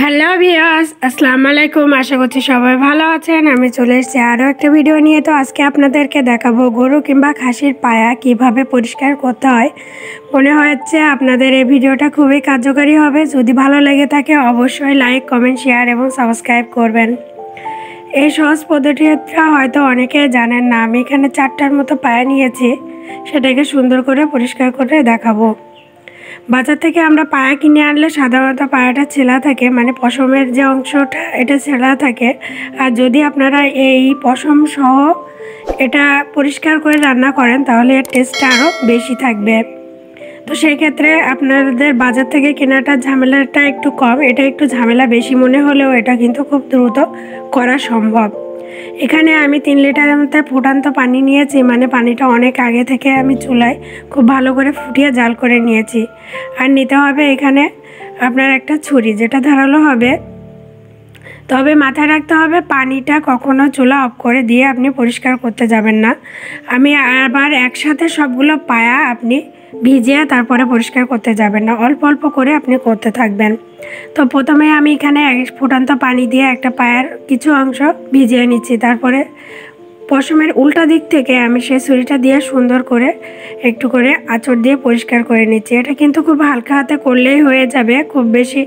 Hello viewers, আসসালামু আলাইকুম। আশা করছি সবাই ভালো আছেন। আমি চলে এসেছি আরও একটা ভিডিও নিয়ে। তো আজকে আপনাদেরকে দেখাবো গরু কিংবা খাসির পায়া কিভাবে পরিষ্কার করতে হয়। মনে হচ্ছে আপনাদের এই ভিডিওটা খুবই কার্যকরী হবে। যদি ভালো লেগে থাকে অবশ্যই লাইক, কমেন্ট, শেয়ার এবং সাবস্ক্রাইব করবেন। এই সহজ পদ্ধতিটা হয়তো অনেকে জানেন না। আমি এখানে 4টার মতো পায়া নিয়েছি, সেটাকে সুন্দর করে পরিষ্কার করে দেখাবো। বাজার থেকে আমরা পায়া কিনে আনলে সাধারণত পায়াটা ছেলা থাকে, মানে পশমের যে অংশটা এটা ছেলা থাকে। আর যদি আপনারা এই পশম সহ এটা পরিষ্কার করে রান্না করেন তাহলে এর টেস্টটা আরও বেশি থাকবে। তো সেই ক্ষেত্রে আপনাদের বাজার থেকে কেনাটা ঝামেলাটা একটু কম, এটা একটু ঝামেলা বেশি মনে হলেও এটা কিন্তু খুব দ্রুত করা সম্ভব। এখানে আমি 3 লিটারের মতো ফুটান্ত পানি নিয়েছি, মানে পানিটা অনেক আগে থেকে আমি চুলায় খুব ভালো করে ফুটিয়ে জাল করে নিয়েছি। আর নিতে হবে এখানে আপনার একটা ছুরি, যেটা ধারালো হবে। তবে মাথায় রাখতে হবে পানিটা কখনো চুলা অফ করে দিয়ে আপনি পরিষ্কার করতে যাবেন না। আমি আবার একসাথে সবগুলো পায়া আপনি ভিজিয়ে তারপরে পরিষ্কার করতে যাবেন না, অল্প অল্প করে আপনি করতে থাকবেন। তো প্রথমে আমি এখানে ফুটান্ত পানি দিয়ে একটা পায়ের কিছু অংশ ভিজিয়ে নিচ্ছি। তারপরে পশমের উল্টা দিক থেকে আমি সেই ছুরিটা দিয়ে সুন্দর করে একটু করে আঁচড় দিয়ে পরিষ্কার করে নিচ্ছি। এটা কিন্তু খুব হালকা হাতে করলেই হয়ে যাবে, খুব বেশি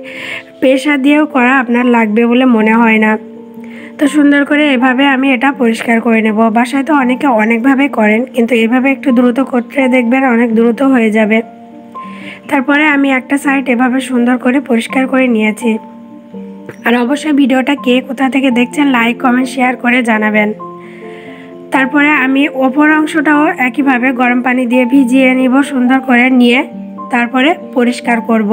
প্রেশার দিয়েও করা আপনার লাগবে বলে মনে হয় না। তো সুন্দর করে এভাবে আমি এটা পরিষ্কার করে নেব। বাসায় তো অনেকে অনেকভাবে করেন, কিন্তু এভাবে একটু দ্রুত করতে দেখবেন অনেক দ্রুত হয়ে যাবে। তারপরে আমি একটা সাইড এভাবে সুন্দর করে পরিষ্কার করে নিয়েছি। আর অবশ্যই ভিডিওটা কে কোথা থেকে দেখছেন লাইক, কমেন্ট, শেয়ার করে জানাবেন। তারপরে আমি ওপর অংশটাও একইভাবে গরম পানি দিয়ে ভিজিয়ে নিব, সুন্দর করে নিয়ে তারপরে পরিষ্কার করব।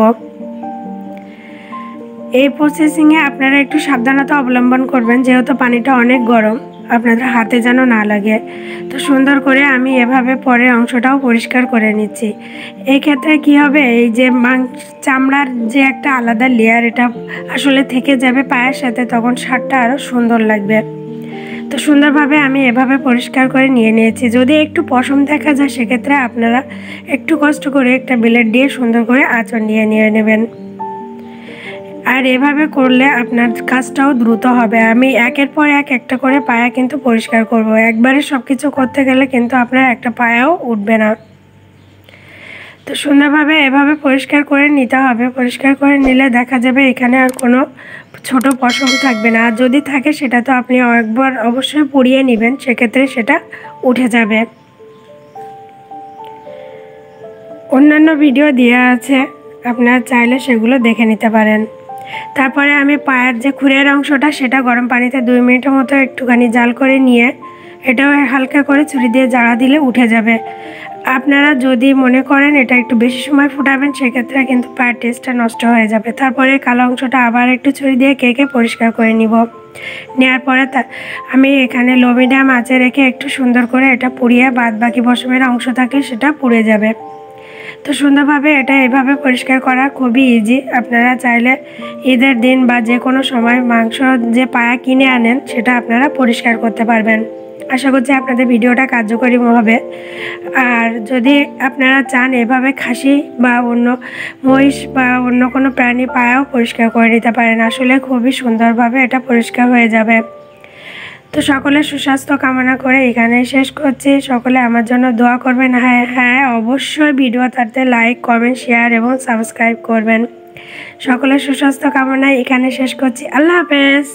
এই প্রসেসিংয়ে আপনারা একটু সাবধানতা অবলম্বন করবেন, যেহেতু পানিটা অনেক গরম, আপনাদের হাতে যেন না লাগে। তো সুন্দর করে আমি এভাবে পরের অংশটাও পরিষ্কার করে নিচ্ছি। এই ক্ষেত্রে কি হবে, এই যে চামড়ার যে একটা আলাদা লেয়ার, এটা আসলে থেকে যাবে পায়ের সাথে, তখন স্বাদটা আরও সুন্দর লাগবে। তো সুন্দরভাবে আমি এভাবে পরিষ্কার করে নিয়ে নিয়েছি। যদি একটু পশম দেখা যায় সেক্ষেত্রে আপনারা একটু কষ্ট করে একটা ব্লেড দিয়ে সুন্দর করে আঁচড় নিয়ে নেবেন। আর এভাবে করলে আপনার কাজটাও দ্রুত হবে। আমি একের পর এক একটা করে পায়া কিন্তু পরিষ্কার করব। একবারে সব কিছু করতে গেলে কিন্তু আপনার একটা পায়াও উঠবে না। তো সুন্দরভাবে এভাবে পরিষ্কার করে নিতে হবে। পরিষ্কার করে নিলে দেখা যাবে এখানে আর কোনো ছোট পশম থাকবে না। আর যদি থাকে সেটা তো আপনি একবার অবশ্যই পুড়িয়ে নেবেন, সেক্ষেত্রে সেটা উঠে যাবে। অন্যান্য ভিডিও দেওয়া আছে, আপনারা চাইলে সেগুলো দেখে নিতে পারেন। তারপরে আমি পায়ের যে খুরের অংশটা সেটা গরম পানিতে 2 মিনিটের মতো একটুখানি জাল করে নিয়ে এটাও হালকা করে ছুরি দিয়ে জাড়া দিলে উঠে যাবে। আপনারা যদি মনে করেন এটা একটু বেশি সময় ফুটাবেন সেক্ষেত্রে কিন্তু পায়ের টেস্টটা নষ্ট হয়ে যাবে। তারপরে কালো অংশটা আবার একটু ছুরি দিয়ে কেকে পরিষ্কার করে নিব। নেওয়ার পরে আমি এখানে লো মিডিয়াম আঁচে রেখে একটু সুন্দর করে এটা পুড়িয়ে বাদ বাকি পশমের অংশ থাকলে সেটা পুড়ে যাবে। তো সুন্দরভাবে এটা এভাবে পরিষ্কার করা খুবই ইজি। আপনারা চাইলে ঈদের দিন বা যে কোনো সময় মাংস যে পায়া কিনে আনেন সেটা আপনারা পরিষ্কার করতে পারবেন। আশা করছি আপনাদের ভিডিওটা কার্যকরী হবে। আর যদি আপনারা চান এভাবে খাসি বা অন্য মহিষ বা অন্য কোনো প্রাণী পায়াও পরিষ্কার করে নিতে পারেন, আসলে খুবই সুন্দরভাবে এটা পরিষ্কার হয়ে যাবে। তো সকলের সুস্বাস্থ্য কামনা করে এখানে শেষ করছি। সকলে আমার জন্য দোয়া করবেন। হ্যাঁ অবশ্যই ভিডিওটাতে লাইক, কমেন্ট, শেয়ার এবং সাবস্ক্রাইব করবেন। সকলের সুস্বাস্থ্য কামনায় এখানে শেষ করছি। আল্লাহ হাফেজ।